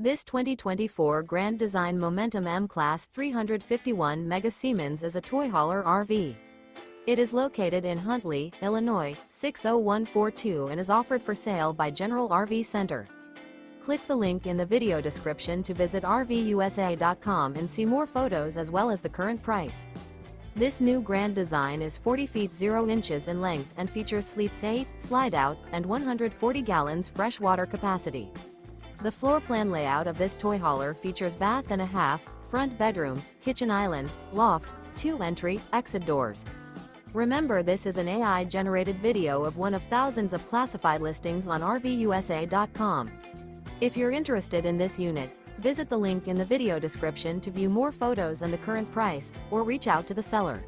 This 2024 Grand Design Momentum M-Class 351 Mega Siemens is a toy hauler RV. It is located in Huntley, Illinois, 60142 and is offered for sale by General RV Center. Click the link in the video description to visit RVUSA.com and see more photos as well as the current price. This new Grand Design is 40 feet 0 inches in length and features sleeps 8, slide-out, and 140 gallons fresh water capacity. The floor plan layout of this toy hauler features bath and a half, front bedroom, kitchen island, loft, 2 entry, exit doors. Remember, this is an AI-generated video of one of thousands of classified listings on RVUSA.com. If you're interested in this unit, visit the link in the video description to view more photos and the current price, or reach out to the seller.